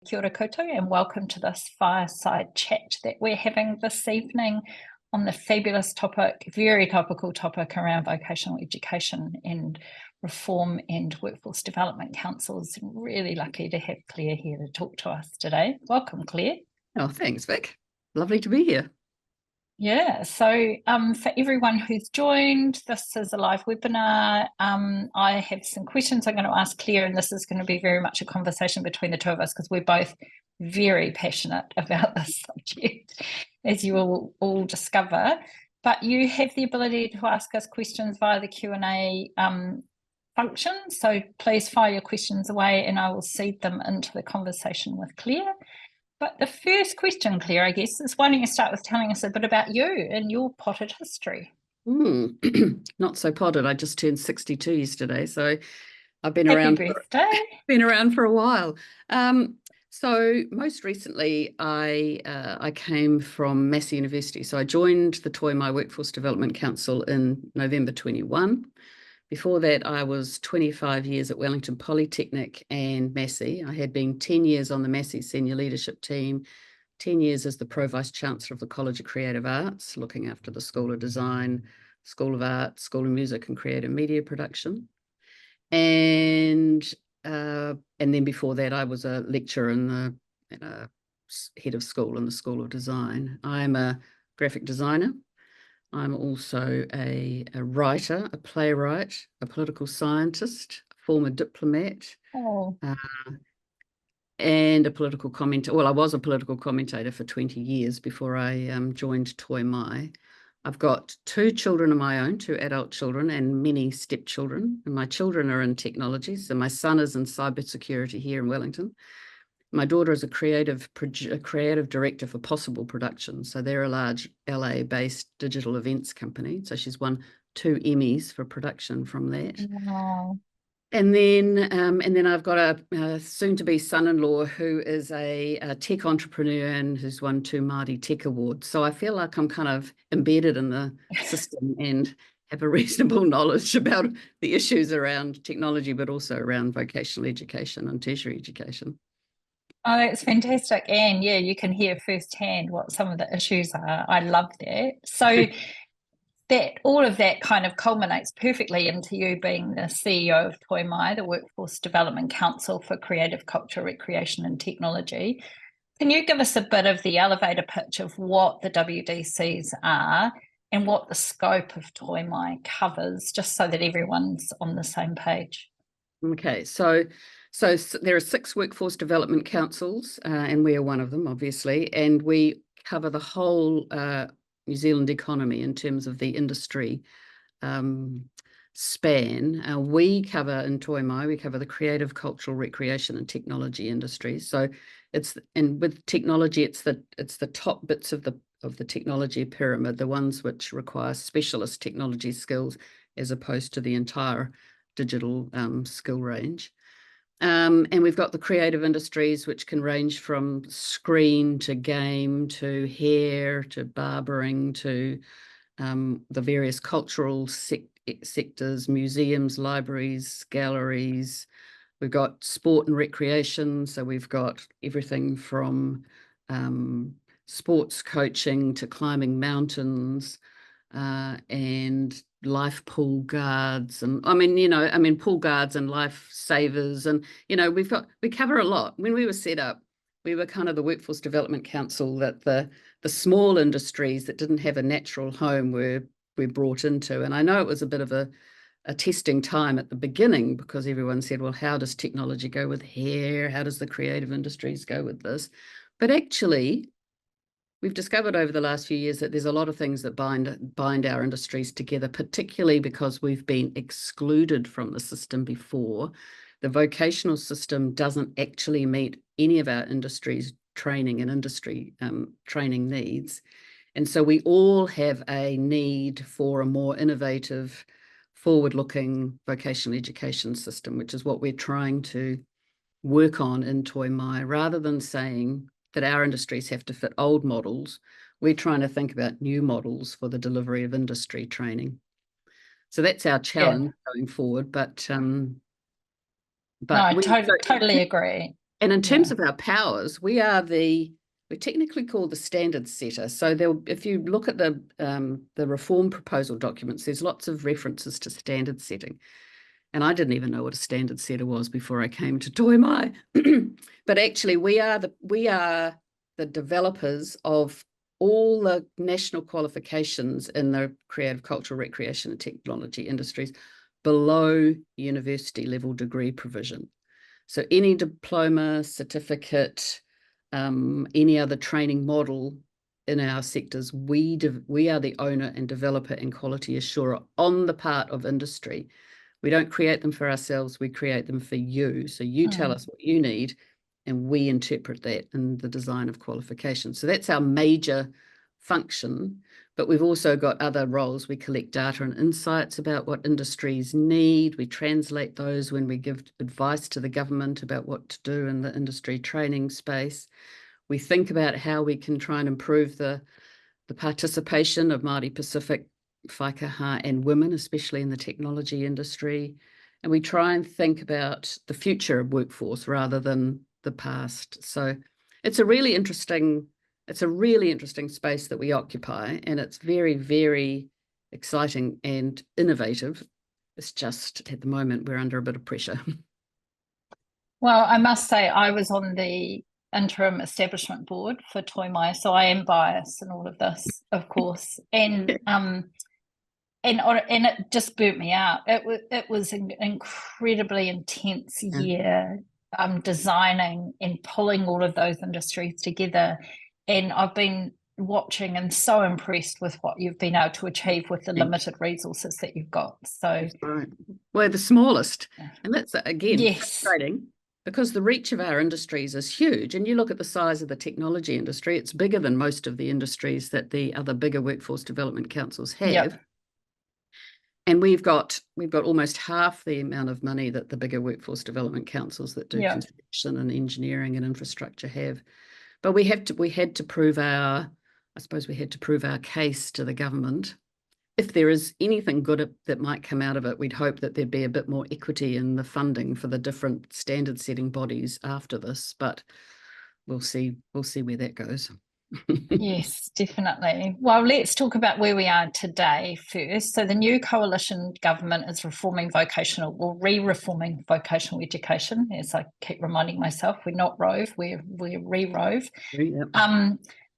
Kia ora koutou and welcome to this fireside chat that we're having this evening on the fabulous topic, very topical topic around vocational education and reform and workforce development councils. Really lucky to have Claire here to talk to us today. Welcome, Claire. Oh, thanks, Vic. Lovely to be here. Yeah, so for everyone who's joined, this is a live webinar. I have some questions I'm going to ask Claire, and this is going to be very much a conversation between the two of us because we're both very passionate about this subject, as you will all discover. But you have the ability to ask us questions via the Q&A function, so please fire your questions away and I will seed them into the conversation with Claire. But the first question, Claire, I guess, is why don't you start with telling us a bit about you and your potted history? Not so potted. I just turned 62 yesterday, so I've been Happy around. birthday. Been around for a while. So most recently, I came from Massey University. So I joined the Toimai Workforce Development Council in November 21. Before that, I was 25 years at Wellington Polytechnic and Massey. I had been 10 years on the Massey senior leadership team, 10 years as the Pro-Vice-Chancellor of the College of Creative Arts, looking after the School of Design, School of Art, School of Music and Creative Media Production. And then before that, I was a lecturer and a head of school in the School of Design. I'm a graphic designer. I'm also a writer, a playwright, a political scientist, a former diplomat, and a political commentator. Well, I was a political commentator for 20 years before I joined Toimai. I've got 2 children of my own, 2 adult children and many stepchildren. And my children are in technology. So my son is in cybersecurity here in Wellington. My daughter is a creative director for Possible Productions. So they're a large LA-based digital events company. So she's won 2 Emmys for production from that. Wow. And then I've got a soon-to-be son-in-law who is a tech entrepreneur and who's won 2 Māori Tech Awards. So I feel like I'm kind of embedded in the system and have a reasonable knowledge about the issues around technology, but also around vocational education and tertiary education. Oh, that's fantastic. And yeah, you can hear firsthand what some of the issues are. I love that. So that all of that kind of culminates perfectly into you being the CEO of Toimai, the Workforce Development Council for Creative Culture, Recreation and Technology. Can you give us a bit of the elevator pitch of what the WDCs are and what the scope of Toimai covers, just so that everyone's on the same page? Okay, so there are 6 workforce development councils, and we are one of them, obviously, and we cover the whole New Zealand economy in terms of the industry span. We cover in Toimai, we cover the creative, cultural, recreation, and technology industries. So with technology, it's the top bits of the technology pyramid, the ones which require specialist technology skills as opposed to the entire digital skill range. And we've got the creative industries, which can range from screen to game to hair to barbering to the various cultural sectors, museums, libraries, galleries. We've got sport and recreation. So we've got everything from sports coaching to climbing mountains and life pool guards, and pool guards and life savers, and we cover a lot. When we were set up, we were kind of the Workforce Development Council that the small industries that didn't have a natural home were brought into. And I know it was a bit of a testing time at the beginning because everyone said, well, how does technology go with hair? How does the creative industries go with this? But actually, we've discovered over the last few years that there's a lot of things that bind our industries together, particularly because we've been excluded from the system before. The vocational system doesn't actually meet any of our industries' training and industry training needs. And so we all have a need for a more innovative, forward-looking vocational education system, which is what we're trying to work on in Toimai. Rather than saying that our industries have to fit old models, we're trying to think about new models for the delivery of industry training. So that's our challenge going forward. But no, I totally agree. And in terms Yeah. of our powers, we're technically called the standard setter. So if you look at the reform proposal documents, there's lots of references to standard setting. And I didn't even know what a standard setter was before I came to Toimai. But actually, we are the developers of all the national qualifications in the creative, cultural, recreation and technology industries below university level degree provision. So any diploma, certificate, any other training model in our sectors, we are the owner and developer and quality assurer on the part of industry. We don't create them for ourselves, we create them for you. So you tell us what you need and we interpret that in the design of qualifications. So that's our major function, but we've also got other roles. We collect data and insights about what industries need. We translate those when we give advice to the government about what to do in the industry training space. We think about how we can try and improve the participation of Māori Pacific, Whaikaha and women, especially in the technology industry. And we try and think about the future of workforce rather than the past. So it's a really interesting space that we occupy, and it's very, very exciting and innovative. It's just at the moment we're under a bit of pressure. Well, I must say I was on the interim establishment board for Toimai, so I am biased in all of this, of course. And it just burnt me out. It was an incredibly intense year, designing and pulling all of those industries together. And I've been watching and so impressed with what you've been able to achieve with the limited resources that you've got. So right. We're the smallest, and that's again frustrating because the reach of our industries is huge. And you look at the size of the technology industry; it's bigger than most of the industries that the other bigger workforce development councils have. Yep. And we've got almost half the amount of money that the bigger workforce development councils that do construction and engineering and infrastructure have. But we had to prove our case to the government. If there is anything good that might come out of it, we'd hope that there'd be a bit more equity in the funding for the different standard setting bodies after this. But we'll see where that goes. Yes, definitely. Well, let's talk about where we are today first. So the new coalition government is reforming vocational, or re-reforming vocational education. As I keep reminding myself, we're not Rove, we're re-Rove. Yep.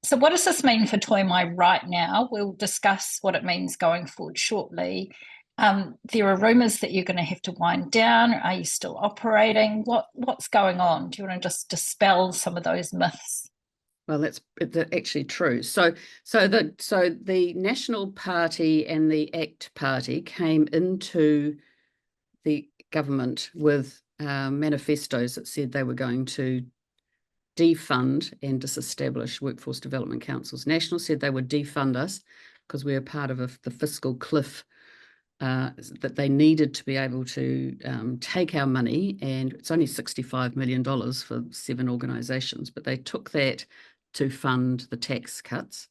So what does this mean for Toimai right now? We'll discuss what it means going forward shortly. There are rumours that you're going to have to wind down. Are you still operating? What's going on? Do you want to just dispel some of those myths? Well, that's actually true. So the National Party and the ACT Party came into the government with manifestos that said they were going to defund and disestablish workforce development councils. National said they would defund us because we were part of the fiscal cliff, that they needed to be able to take our money, and it's only $65 million for 7 organisations, but they took that to fund the tax cuts.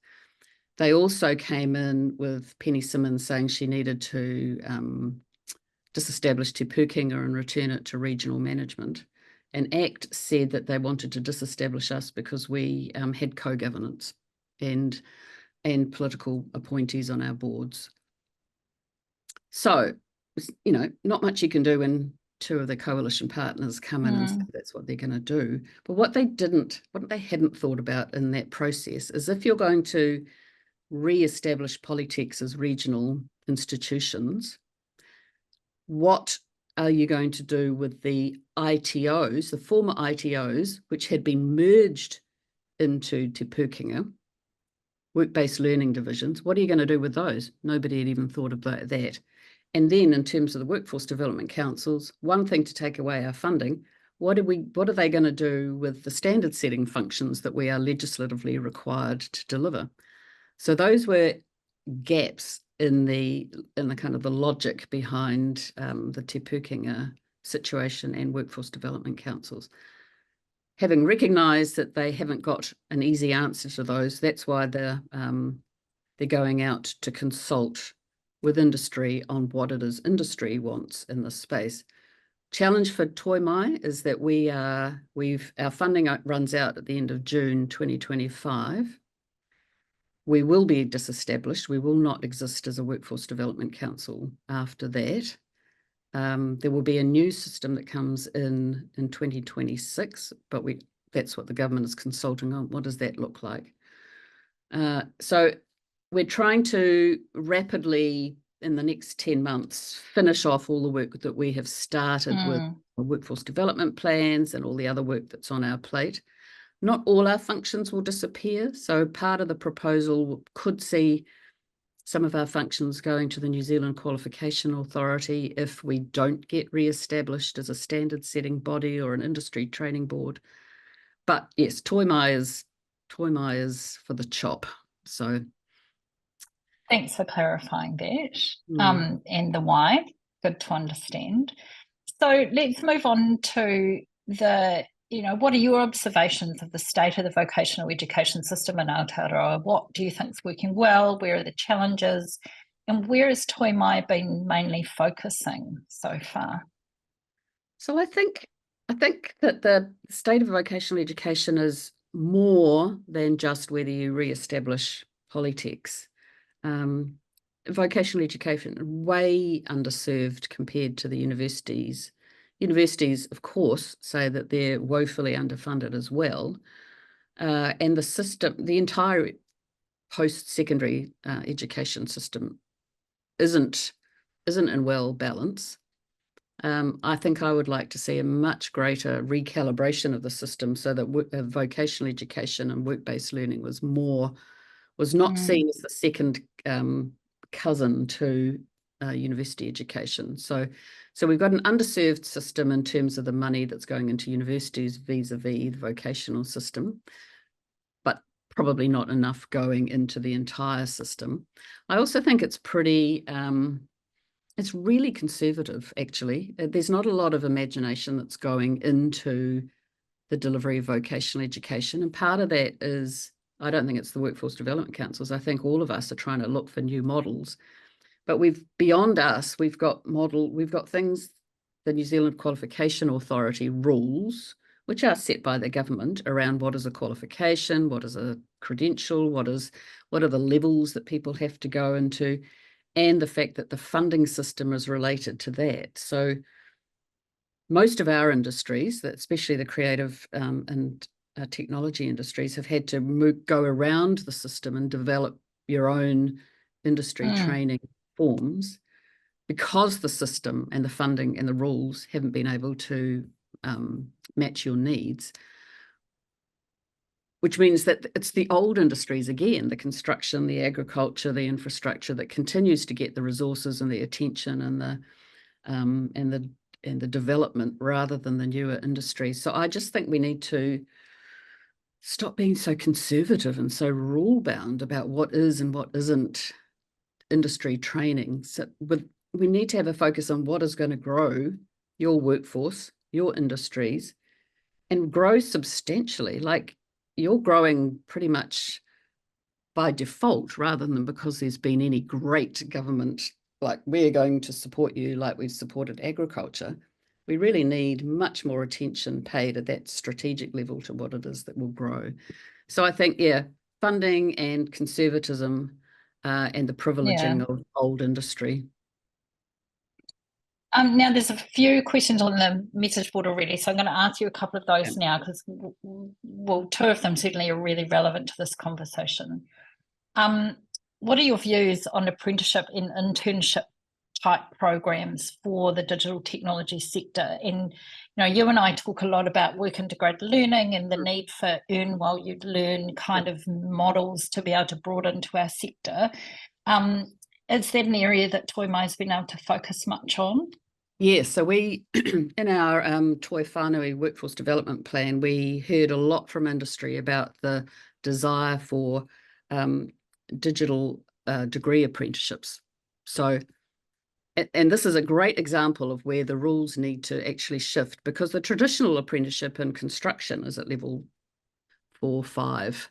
They also came in with Penny Simmons saying she needed to disestablish Te Pūkenga and return it to regional management. And ACT said that they wanted to disestablish us because we had co-governance and political appointees on our boards. So, not much you can do when 2 of the coalition partners come in and say that's what they're going to do. But what they hadn't thought about in that process is if you're going to re-establish Polytechs as regional institutions, what are you going to do with the ITOs, the former ITOs, which had been merged into Te Pūkenga, work-based learning divisions? What are you going to do with those? Nobody had even thought about that. And then in terms of the workforce development councils, one thing to take away our funding, what are they going to do with the standard setting functions that we are legislatively required to deliver? So those were gaps in the kind of the logic behind the Te Pūkenga situation and workforce development councils. Having recognised that they haven't got an easy answer to those, that's why they're going out to consult with industry on what it is industry wants in this space. challenge for Toimai is that our funding runs out at the end of June 2025. We will be disestablished. We will not exist as a workforce development council after that. There will be a new system that comes in 2026, but that's what the government is consulting on. What does that look like? So we're trying to rapidly, in the next 10 months, finish off all the work that we have started with workforce development plans and all the other work that's on our plate. Not all our functions will disappear. So part of the proposal could see some of our functions going to the New Zealand Qualification Authority if we don't get re-established as a standard setting body or an industry training board. But yes, Toimai is for the chop. So thanks for clarifying that. And the why. Good to understand. So let's move on to what are your observations of the state of the vocational education system in Aotearoa? What do you think is working well? Where are the challenges? And where has Toimai been mainly focusing so far? So I think that the state of vocational education is more than just whether you re-establish polytechs. Vocational education way underserved compared to the universities. Universities, of course, say that they're woefully underfunded as well. And the system, the entire post-secondary education system isn't in well balance. I think I would like to see a much greater recalibration of the system so that vocational education and work-based learning was not seen as the second cousin to university education. So we've got an underserved system in terms of the money that's going into universities vis-a-vis the vocational system, but probably not enough going into the entire system. I also think it's it's really conservative, actually. There's not a lot of imagination that's going into the delivery of vocational education. And part of that is, I don't think it's the workforce development councils. I think all of us are trying to look for new models. But beyond us, we've got things, the New Zealand Qualification Authority rules, which are set by the government around what is a qualification, what is a credential, what are the levels that people have to go into, and the fact that the funding system is related to that. So most of our industries, especially the creative and technology industries, have had to go around the system and develop your own industry training forms because the system and the funding and the rules haven't been able to match your needs, which means that it's the old industries again, the construction, the agriculture, the infrastructure, that continues to get the resources and the attention and the development rather than the newer industries. So I just think we need to stop being so conservative and so rule-bound about what is and what isn't industry training. So we need to have a focus on what is going to grow your workforce, your industries, and grow substantially. Like, you're growing pretty much by default rather than because there's been any great government, like we're going to support you like we've supported agriculture. We really need much more attention paid at that strategic level to what it is that will grow. So I think, funding and conservatism and the privileging of old industry. Now, there's a few questions on the message board already, so I'm going to ask you a couple of those now because, two of them certainly are really relevant to this conversation. What are your views on apprenticeship and internship type programs for the digital technology sector? And you and I talk a lot about work integrated learning and the need for earn while you learn kind of models to be able to broaden into our sector. Is that an area that Toimai has been able to focus much on? Yeah, so we, in our Toi Whānui workforce development plan, we heard a lot from industry about the desire for digital degree apprenticeships. So, and this is a great example of where the rules need to actually shift, because the traditional apprenticeship in construction is at level 4, 5.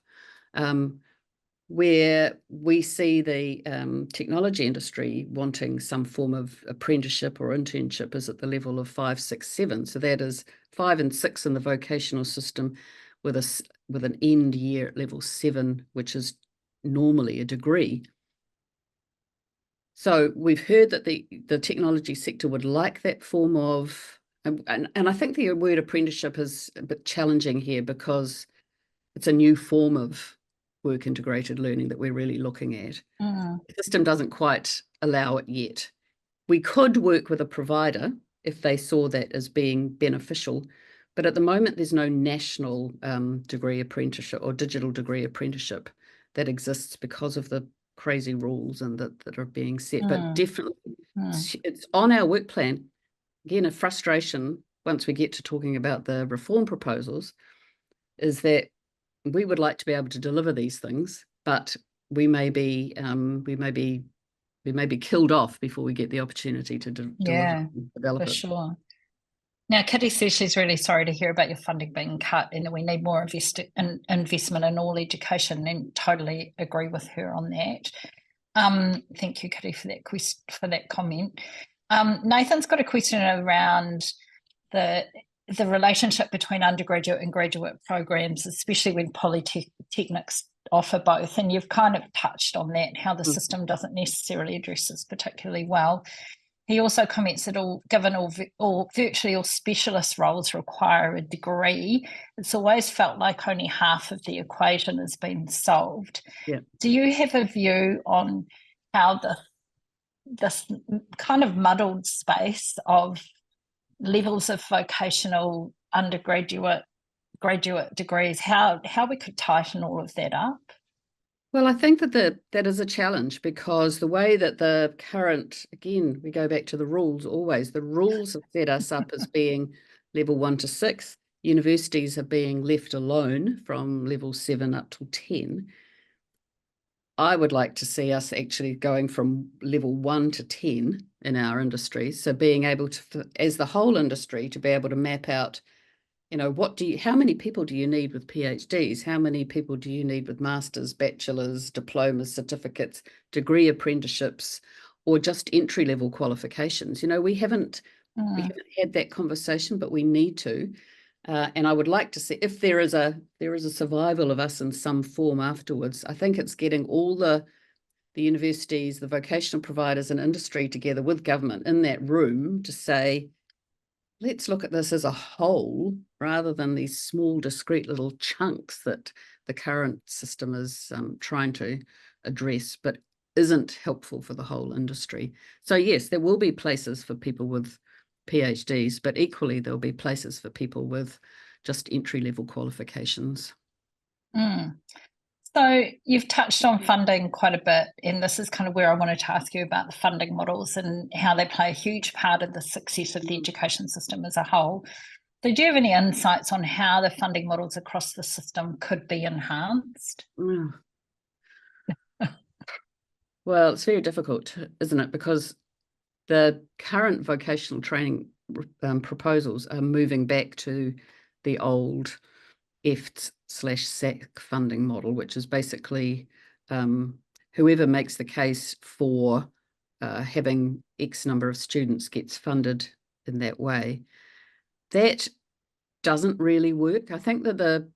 where we see the technology industry wanting some form of apprenticeship or internship is at the level of 5, 6, 7. So that is 5 and 6 in the vocational system with an end year at level 7, which is normally a degree. So we've heard that the technology sector would like that form of, and I think the word apprenticeship is a bit challenging here because it's a new form of work integrated learning that we're really looking at. The system doesn't quite allow it yet. We could work with a provider if they saw that as being beneficial, but at the moment there's no national degree apprenticeship or digital degree apprenticeship that exists because of the crazy rules and that are being set. But definitely it's on our work plan. Again, a frustration once we get to talking about the reform proposals is that we would like to be able to deliver these things, but we may be killed off before we get the opportunity to develop for it. sure. Now, Kitty says she's really sorry to hear about your funding being cut and that we need more investment in all education, and totally agree with her on that. Thank you, Kitty, for that comment. Nathan's got a question around the relationship between undergraduate and graduate programs, especially when polytechnics offer both. And you've kind of touched on that, how the system doesn't necessarily address this particularly well. He also comments that virtually all specialist roles require a degree. It's always felt like only half of the equation has been solved. Yeah. Do you have a view on how this kind of muddled space of levels of vocational undergraduate, graduate degrees, how we could tighten all of that up? Well, I think that is a challenge because the way that the current, again, we go back to the rules always, the rules have set us up as being level 1 to 6. Universities are being left alone from level 7 up to 10. I would like to see us actually going from level 1 to 10 in our industry. So being able to, as the whole industry, to be able to map out, how many people do you need with PhDs? How many people do you need with masters, bachelors, diplomas, certificates, degree apprenticeships, or just entry-level qualifications? We haven't had that conversation, but we need to. And I would like to see if there is a survival of us in some form afterwards. I think it's getting all the universities, the vocational providers and industry together with government in that room to say, let's look at this as a whole rather than these small, discrete little chunks that the current system is trying to address, but isn't helpful for the whole industry. So yes, there will be places for people with PhDs, but equally there'll be places for people with just entry-level qualifications. So you've touched on funding quite a bit, and this is kind of where I wanted to ask you about the funding models and how they play a huge part in the success of the education system as a whole. So do you have any insights on how the funding models across the system could be enhanced? Well, it's very difficult, isn't it? Because the current vocational training proposals are moving back to the old EFT/SAC funding model, which is basically whoever makes the case for having X number of students gets funded in that way. That doesn't really work. I think that the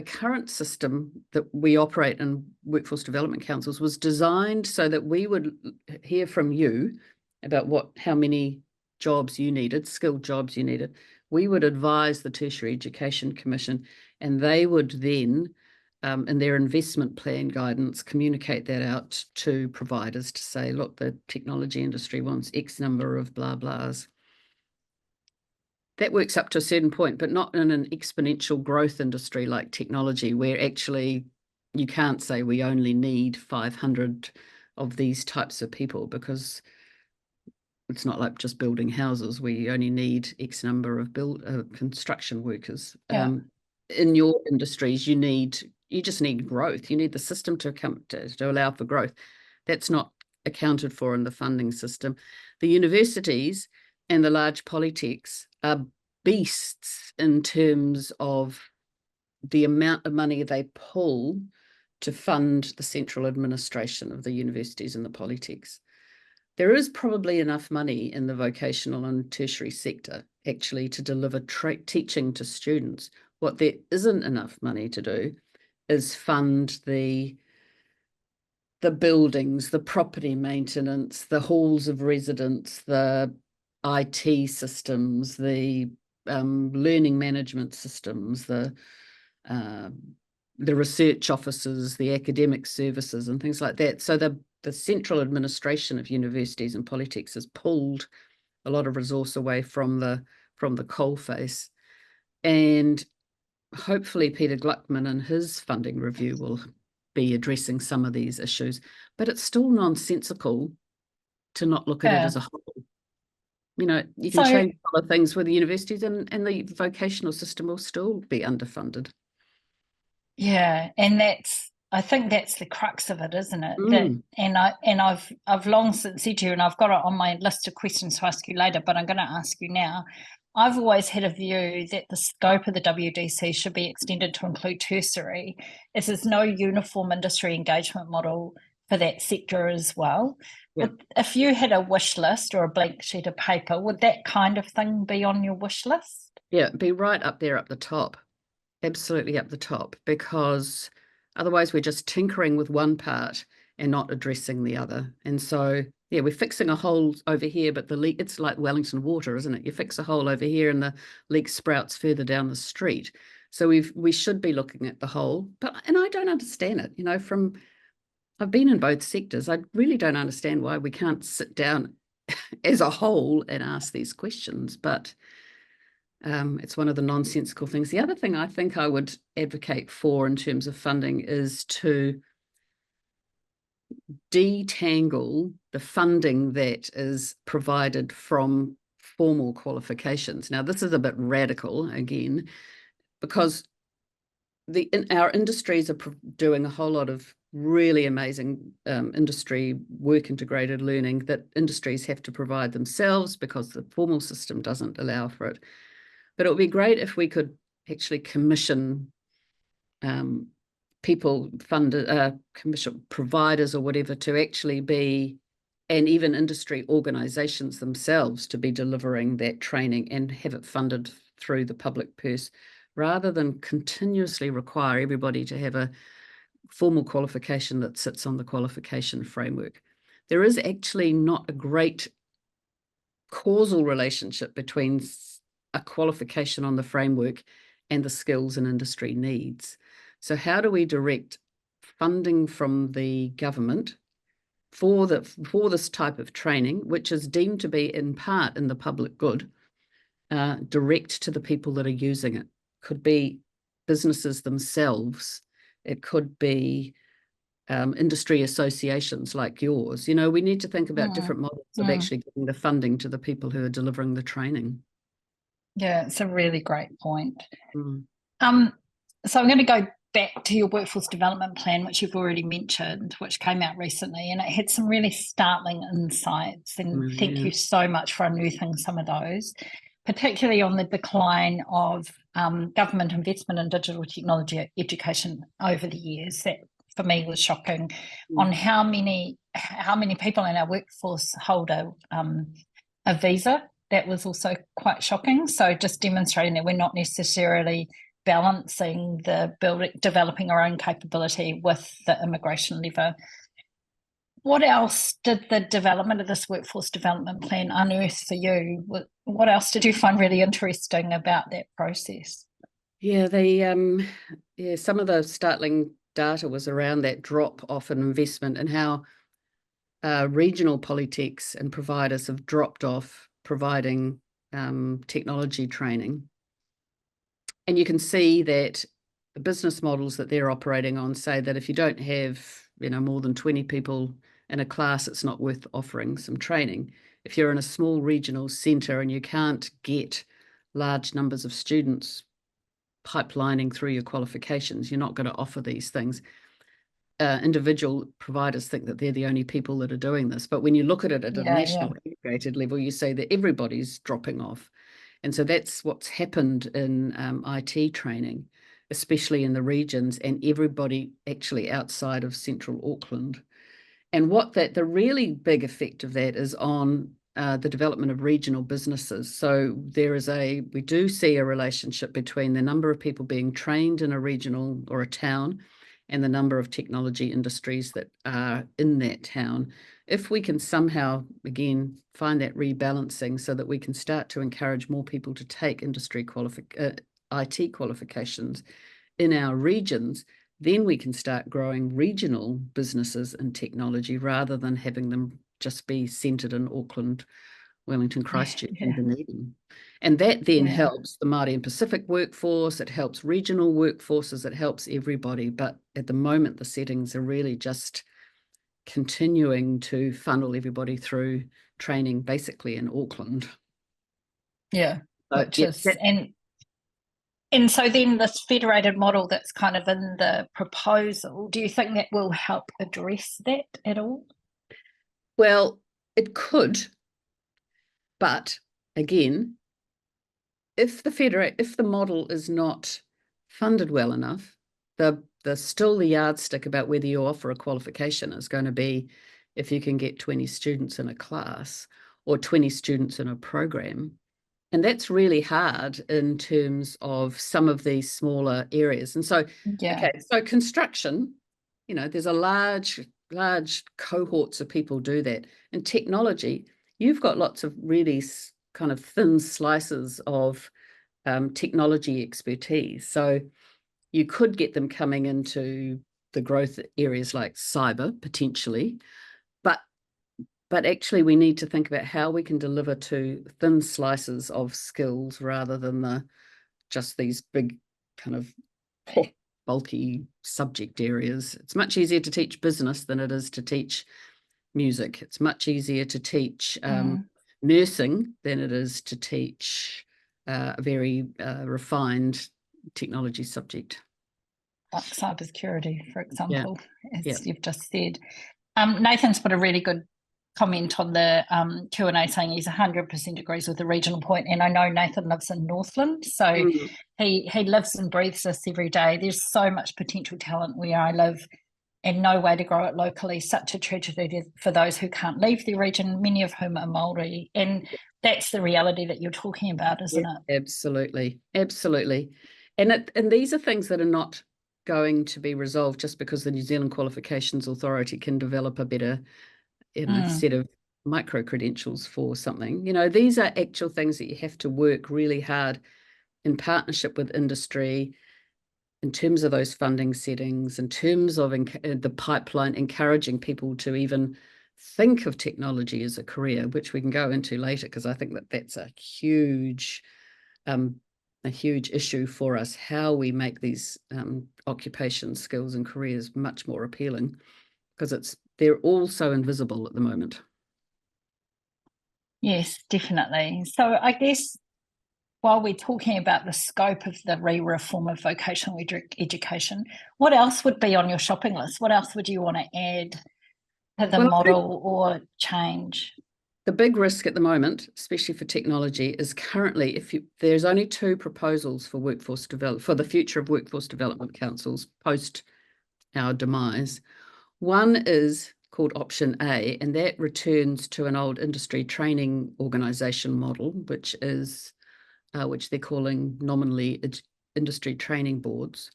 current system that we operate in workforce development councils was designed so that we would hear from you about how many jobs you needed, skilled jobs you needed. We would advise the Tertiary Education Commission, and they would then, in their investment plan guidance, communicate that out to providers to say, look, the technology industry wants X number of blah blahs. That works up to a certain point, but not in an exponential growth industry like technology, where actually you can't say we only need 500 of these types of people, because it's not like just building houses. We only need X number of construction workers. Yeah. In your industries, you just need growth. You need the system to allow for growth. That's not accounted for in the funding system. The universities and the large polytechs are beasts in terms of the amount of money they pull to fund the central administration of the universities and the polytechs. There is probably enough money in the vocational and tertiary sector actually to deliver teaching to students. What there isn't enough money to do is fund the buildings, the property maintenance, the halls of residence, the IT systems, the learning management systems, the research offices, the academic services and things like that. So the central administration of universities and polytechs has pulled a lot of resource away from the coalface. And hopefully Peter Gluckman and his funding review will be addressing some of these issues, but it's still nonsensical to not look at it as a whole. You know, you can change a lot of things with the universities and the vocational system will still be underfunded. Yeah, and I think that's the crux of it, isn't it? I've long since said to you, and I've got it on my list of questions to ask you later, but I'm going to ask you now. I've always had a view that the scope of the WDC should be extended to include tertiary, as there's no uniform industry engagement model for that sector as well. Yeah. If you had a wish list or a blank sheet of paper, would that kind of thing be on your wish list? Yeah, be right up there, up the top. Absolutely up the top, because otherwise we're just tinkering with one part and not addressing the other. And so, yeah, we're fixing a hole over here, but the leak, it's like Wellington Water, isn't it? You fix a hole over here and the leak sprouts further down the street. So we should be looking at the whole, and I don't understand it, you know, I've been in both sectors. I really don't understand why we can't sit down as a whole and ask these questions, but it's one of the nonsensical things. The other thing I think I would advocate for in terms of funding is to detangle the funding that is provided from formal qualifications. Now, this is a bit radical again, because our industries are doing a whole lot of really amazing industry work integrated learning that industries have to provide themselves because the formal system doesn't allow for it. But it would be great if we could actually commission people, commission providers or whatever to actually be, and even industry organisations themselves to be delivering that training and have it funded through the public purse, rather than continuously require everybody to have a formal qualification that sits on the qualification framework. There is actually not a great causal relationship between a qualification on the framework and the skills and industry needs. So how do we direct funding from the government for this type of training, which is deemed to be in part in the public good, direct to the people that are using it? Could be businesses themselves. It could be industry associations like yours. You know, we need to think about different models of actually giving the funding to the people who are delivering the training. Yeah, it's a really great point. So I'm going to go back to your workforce development plan, which you've already mentioned, which came out recently, and it had some really startling insights. And thank you so much for unearthing some of those, particularly on the decline of government investment in digital technology education over the years. That for me was shocking, on how many people in our workforce hold a visa. That was also quite shocking. So just demonstrating that we're not necessarily balancing developing our own capability with the immigration lever. What else did the development of this workforce development plan unearth for you? What else did you find really interesting about that process? Yeah, some of the startling data was around that drop off in investment and how regional polytechs and providers have dropped off providing technology training. And you can see that the business models that they're operating on say that if you don't have, you know, more than 20 people in a class, it's not worth offering some training. If you're in a small regional centre and you can't get large numbers of students pipelining through your qualifications, you're not going to offer these things. Individual providers think that they're the only people that are doing this. But when you look at it at a national integrated level, you say that everybody's dropping off. And so that's what's happened in IT training. especially in the regions, and everybody actually outside of central Auckland. And the really big effect of that is on the development of regional businesses. So we do see a relationship between the number of people being trained in a regional or a town and the number of technology industries that are in that town. If we can somehow, again, find that rebalancing so that we can start to encourage more people to take IT qualifications in our regions, then we can start growing regional businesses in technology rather than having them just be centred in Auckland, Wellington, Christchurch, and Dunedin. And that then helps the Māori and Pacific workforce, it helps regional workforces, it helps everybody. But at the moment, the settings are really just continuing to funnel everybody through training basically in Auckland. Yeah, which is, and so then this federated model that's kind of in the proposal, do you think that will help address that at all? Well, it could, but again, if the model is not funded well enough, still the yardstick about whether you offer a qualification is going to be if you can get 20 students in a class or 20 students in a program. And that's really hard in terms of some of these smaller areas. And so, so construction, there's a large cohorts of people do that. In technology, you've got lots of really kind of thin slices of technology expertise. So you could get them coming into the growth areas like cyber, potentially, but actually we need to think about how we can deliver to thin slices of skills rather than just these big kind of bulky subject areas. It's much easier to teach business than it is to teach music. It's much easier to teach nursing than it is to teach a very refined technology subject. Like cybersecurity, for example, as you've just said. Nathan's put a really good comment on the Q&A saying he's 100% agrees with the regional point, and I know Nathan lives in Northland, so he lives and breathes this every day. There's so much potential talent where I live and no way to grow it locally. Such a tragedy for those who can't leave the region, many of whom are Māori, and that's the reality that you're talking about, isn't it? Absolutely. And these are things that are not going to be resolved just because the New Zealand Qualifications Authority can develop a better set of micro credentials for something. These are actual things that you have to work really hard in partnership with industry in terms of those funding settings, in terms of the pipeline, encouraging people to even think of technology as a career, which we can go into later, because I think that that's a huge issue for us, how we make these occupation skills and careers much more appealing, because they're all so invisible at the moment. Yes, definitely. So I guess while we're talking about the scope of the reform of vocational education, what else would be on your shopping list? What else would you want to add to the model or change? The big risk at the moment, especially for technology, is currently there's only 2 proposals for for the future of workforce development councils post our demise. One is called Option A, and that returns to an old industry training organisation model, which they're calling nominally industry training boards.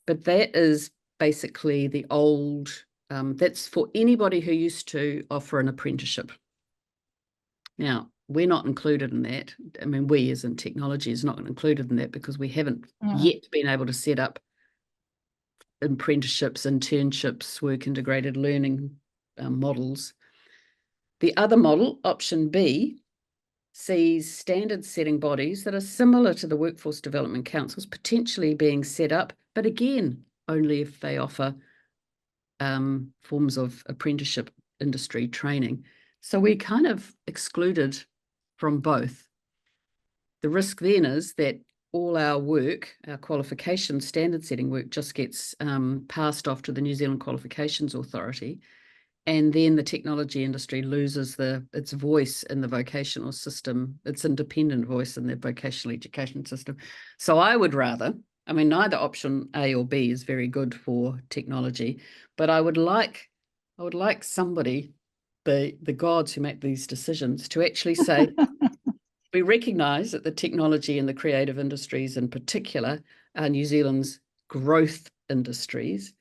But that is basically the old, that's for anybody who used to offer an apprenticeship. Now, we're not included in that. I mean, we as in technology is not included in that because we haven't yet been able to set up apprenticeships, internships, work integrated learning models. The other model, Option B, sees standard setting bodies that are similar to the workforce development councils potentially being set up, but again, only if they offer forms of apprenticeship industry training. So we're kind of excluded from both. The risk then is that all our work, our qualification standard setting work, just gets passed off to the New Zealand Qualifications Authority, and then the technology industry loses its voice in the vocational system, its independent voice in the vocational education system. So I would rather I mean, neither option A or B is very good for technology, but I would like somebody, the gods who make these decisions, to actually say, we recognise that the technology and the creative industries in particular are New Zealand's growth industries.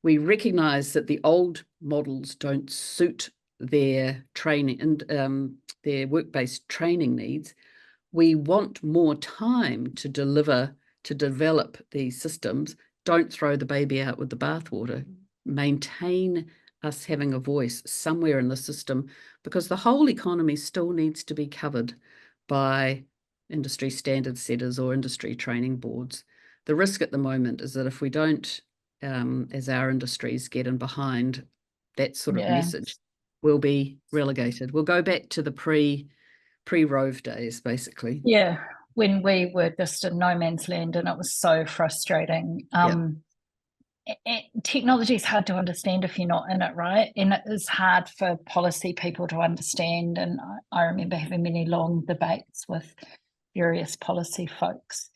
We recognise that the old models don't suit their training and their work-based training needs. We want more time to develop these systems. Don't throw the baby out with the bathwater. Maintain us having a voice somewhere in the system, because the whole economy still needs to be covered by industry standard setters or industry training boards. The risk at the moment is that if we don't, as our industries get in behind that sort of message, we'll be relegated. We'll go back to the pre-Rove days, basically. Yeah, when we were just in no man's land, and it was so frustrating. Technology is hard to understand if you're not in it, right? And it is hard for policy people to understand. And I remember having many long debates with various policy folks.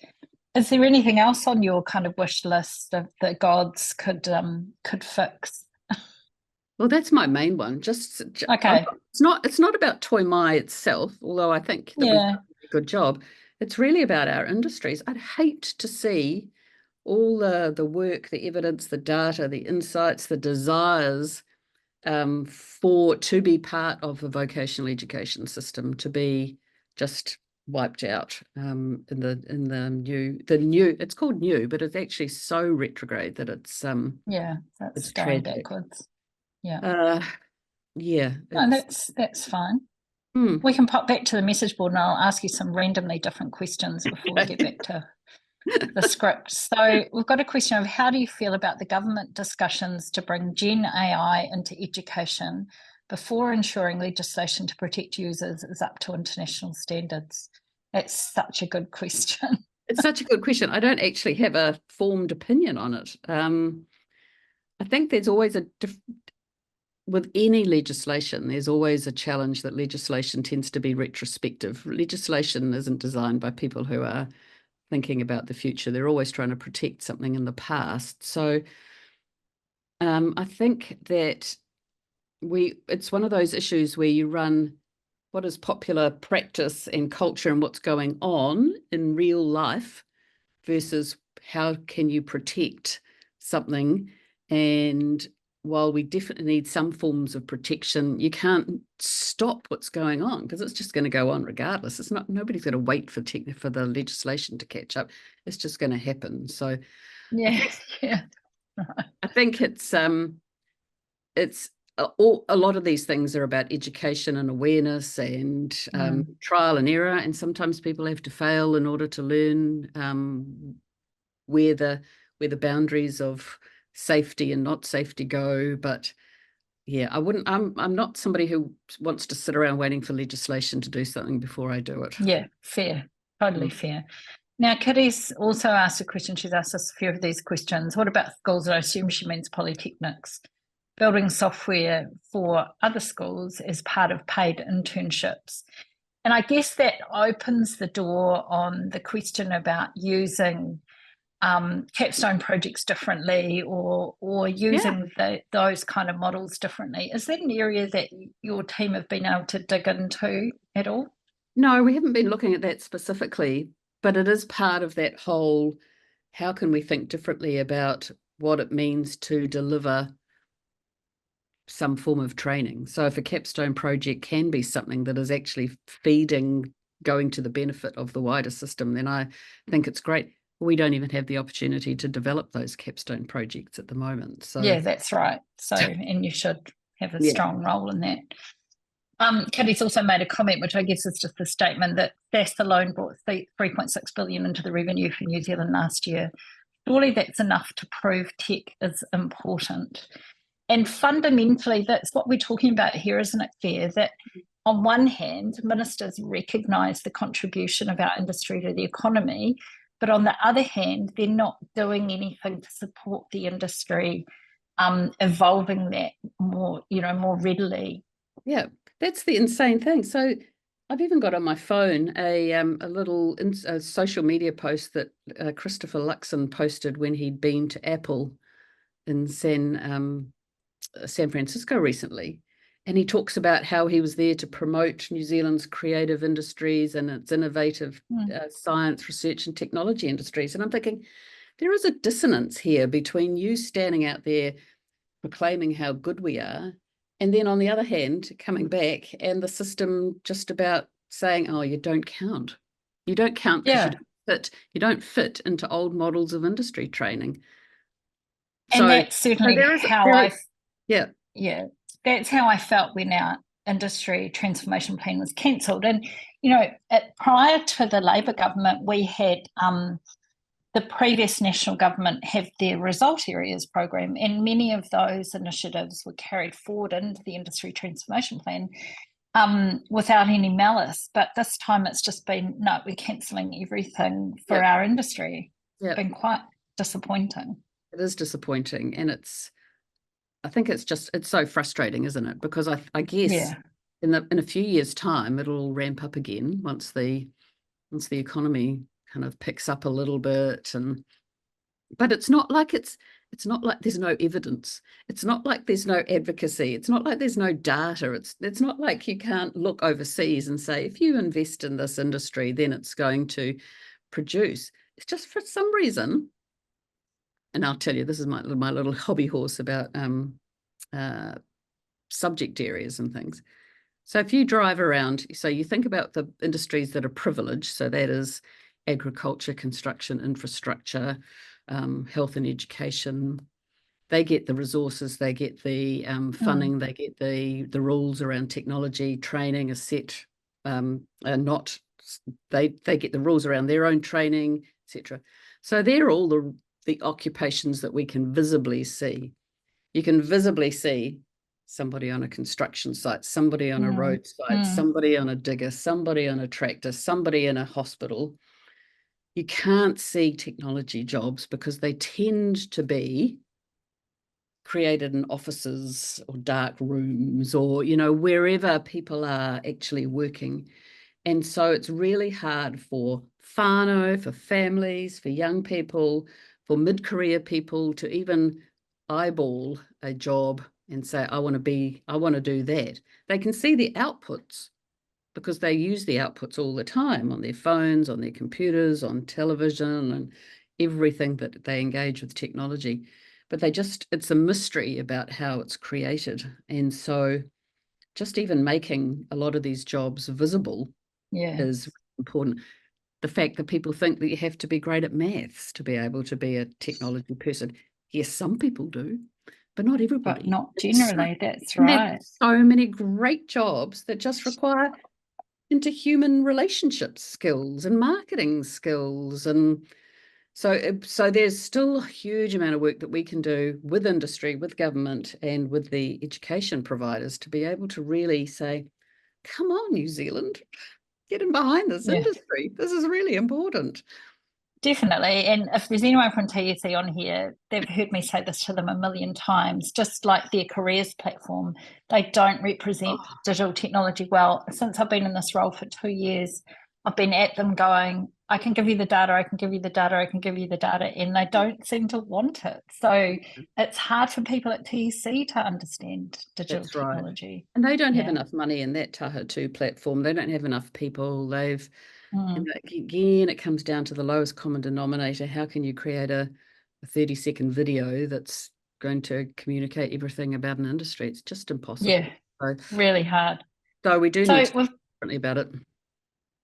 Is there anything else on your kind of wish list of that gods could fix? Well, that's my main one. Okay. It's not about Toimai itself, although I think that we've done a good job. It's really about our industries. I'd hate to see all the work, the evidence, the data, the insights, the desires to be part of a vocational education system to be just wiped out in the new. It's called new, but it's actually so retrograde that it's that's going backwards. Yeah. No, that's fine. We can pop back to the message board and I'll ask you some randomly different questions before we get back to the script. So we've got a question of how do you feel about the government discussions to bring Gen AI into education before ensuring legislation to protect users is up to international standards? That's such a good question. It's such a good question. I don't actually have a formed opinion on it. I think there's always with any legislation, there's always a challenge that legislation tends to be retrospective. Legislation isn't designed by people who are thinking about the future. They're always trying to protect something in the past. So I think that it's one of those issues where you run what is popular practice and culture and what's going on in real life versus how can you protect something. And while we definitely need some forms of protection, you can't stop what's going on because it's just going to go on regardless. Nobody's going to wait for the legislation to catch up. It's just going to happen. So I think it's a lot of these things are about education and awareness and trial and error, and sometimes people have to fail in order to learn where the boundaries of safety and not safety go. But yeah, I'm not somebody who wants to sit around waiting for legislation to do something before I do it. Yeah, fair, totally fair. Now, Kitty's also asked a question. She's asked us a few of these questions. What about schools? And I assume she means polytechnics, building software for other schools as part of paid internships. And I guess that opens the door on the question about using capstone projects differently or using those kind of models differently. Is that an area that your team have been able to dig into at all? No, we haven't been looking at that specifically, but it is part of that whole, how can we think differently about what it means to deliver some form of training. So if a capstone project can be something that is actually going to the benefit of the wider system, then I think it's great. We don't even have the opportunity to develop those capstone projects at the moment. So yeah, that's right. So, and you should have a strong role in that. Kitty's also made a comment, which I guess is just a statement that SaaS alone brought 3.6 billion into the revenue for New Zealand last year. Surely that's enough to prove tech is important. And fundamentally, that's what we're talking about here, isn't it, fair? That on one hand, ministers recognise the contribution of our industry to the economy, but on the other hand, they're not doing anything to support the industry evolving that more readily. Yeah, that's the insane thing. So I've even got on my phone a little a social media post that Christopher Luxon posted when he'd been to Apple in San Francisco recently. And he talks about how he was there to promote New Zealand's creative industries and its innovative science, research and technology industries. And I'm thinking, there is a dissonance here between you standing out there proclaiming how good we are, and then on the other hand, coming back and the system just about saying, oh, you don't count. You don't count because you don't fit into old models of industry training. And that's certainly yeah, that's how I felt when our industry transformation plan was cancelled. And, prior to the Labor government, we had the previous national government have their result areas program, and many of those initiatives were carried forward into the industry transformation plan without any malice. But this time it's just been, no, we're cancelling everything for our industry. It's been quite disappointing. It is disappointing, and I think it's so frustrating, isn't it? Because I guess in a few years' time it'll all ramp up again once the economy kind of picks up a little bit, but it's not like there's no evidence. It's not like there's no advocacy. It's not like there's no data. It's not like you can't look overseas and say, if you invest in this industry, then it's going to produce. It's just for some reason. And I'll tell you, this is my little hobby horse about subject areas and things. So if you drive around, so you think about the industries that are privileged, so that is agriculture, construction, infrastructure, health and education. They get the resources, they get the funding, they get the rules around technology, training is set, they get the rules around their own training, etc. So they're all the occupations that we can visibly see. You can visibly see somebody on a construction site, somebody on a road site, somebody on a digger, somebody on a tractor, somebody in a hospital. You can't see technology jobs because they tend to be created in offices or dark rooms or, wherever people are actually working. And so it's really hard for whānau, for families, for young people, for mid-career people to even eyeball a job and say, I want to do that. They can see the outputs because they use the outputs all the time on their phones, on their computers, on television, and everything that they engage with technology. But it's a mystery about how it's created. And so just even making a lot of these jobs visible is important. The fact that people think that you have to be great at maths to be able to be a technology person. Yes, some people do, but not everybody. But not generally, that's right. There's so many great jobs that just require interhuman relationship skills and marketing skills. And so there's still a huge amount of work that we can do with industry, with government, and with the education providers to be able to really say, come on, New Zealand, get in behind this industry. This is really important. Definitely. And if there's anyone from TSE on here, they've heard me say this to them a million times, just like their careers platform, they don't represent digital technology well. Since I've been in this role for 2 years, I've been at them going, I can give you the data, I can give you the data, I can give you the data, and they don't seem to want it. So it's hard for people at TSE to understand digital technology. Right. And they don't have enough money in that Taha 2 platform. They don't have enough people. Again, it comes down to the lowest common denominator. How can you create a 30-second video that's going to communicate everything about an industry? It's just impossible. Yeah, really hard. So we do need to think differently about it.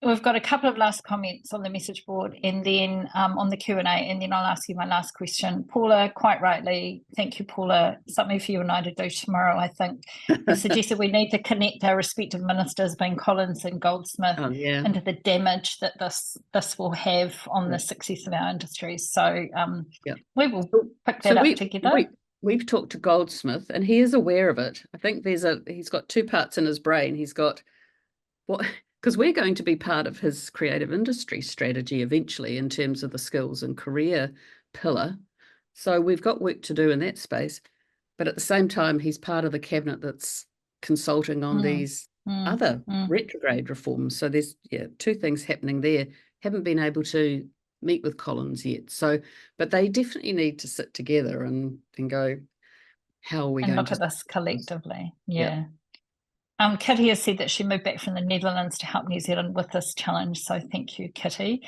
We've got a couple of last comments on the message board and then on the Q&A, and then I'll ask you my last question. Paula, quite rightly, thank you, Paula, something for you and I to do tomorrow, I think, has suggested we need to connect our respective ministers, being Collins and Goldsmith, into the damage that this will have on the success of our industries. So we will pick that up together. We've talked to Goldsmith and he is aware of it. I think he's got two parts in his brain. He's got because we're going to be part of his creative industry strategy eventually in terms of the skills and career pillar. So we've got work to do in that space. But at the same time, he's part of the cabinet that's consulting on these other retrograde reforms. So there's two things happening there. Haven't been able to meet with Collins yet. So, but they definitely need to sit together and go, how are we going look to at this collectively? Yeah. Kitty has said that she moved back from the Netherlands to help New Zealand with this challenge. So thank you, Kitty.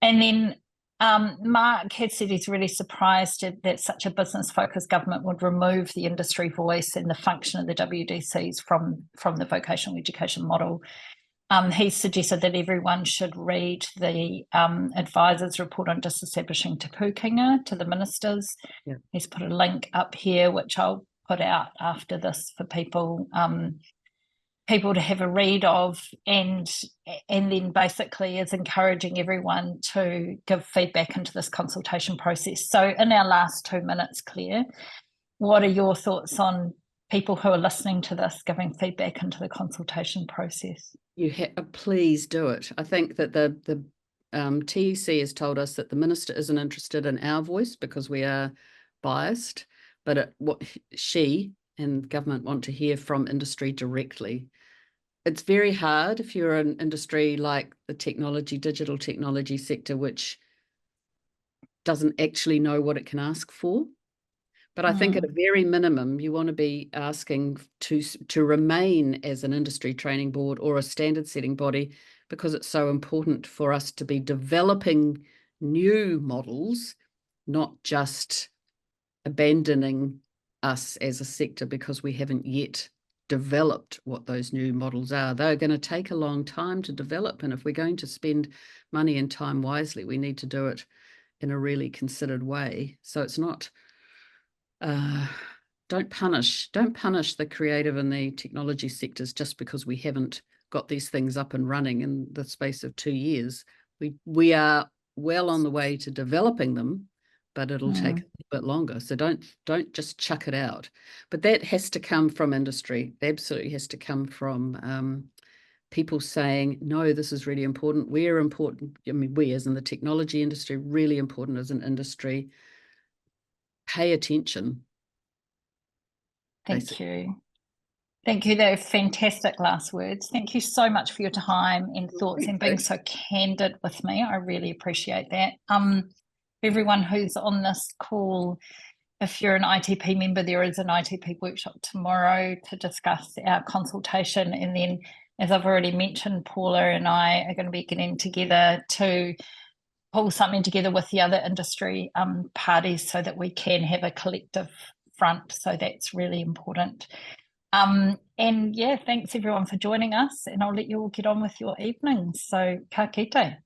And then Mark had said he's really surprised that such a business-focused government would remove the industry voice and the function of the WDCs from the vocational education model. He suggested that everyone should read the advisor's report on disestablishing Te Pūkenga to the ministers. Yeah. He's put a link up here, which I'll put out after this for people to have a read of, and then basically is encouraging everyone to give feedback into this consultation process. So in our last 2 minutes, Claire, what are your thoughts on people who are listening to this giving feedback into the consultation process? Please do it. I think that the TEC has told us that the minister isn't interested in our voice because we are biased, but what she and government want to hear from industry directly. It's very hard if you're an industry like the digital technology sector, which doesn't actually know what it can ask for. But I think at a very minimum, you want to be asking to remain as an industry training board or a standard setting body, because it's so important for us to be developing new models, not just abandoning us as a sector because we haven't yet developed what those new models are. They're going to take a long time to develop, and if we're going to spend money and time wisely, we need to do it in a really considered way. So it's not don't punish the creative and the technology sectors just because we haven't got these things up and running in the space of 2 years. We are well on the way to developing them, but it'll take a bit longer. So don't just chuck it out. But that has to come from industry. It absolutely has to come from people saying, no, this is really important. We're important. I mean, we as in the technology industry, really important as an industry. Pay attention. Thank you. Thank you. They're fantastic last words. Thank you so much for your time and thoughts and being so candid with me. I really appreciate that. Everyone who's on this call, if you're an ITP member, there is an ITP workshop tomorrow to discuss our consultation. And then, as I've already mentioned, Paula and I are going to be getting together to pull something together with the other industry parties so that we can have a collective front. So that's really important. And yeah, thanks everyone for joining us, and I'll let you all get on with your evening. So ka kite.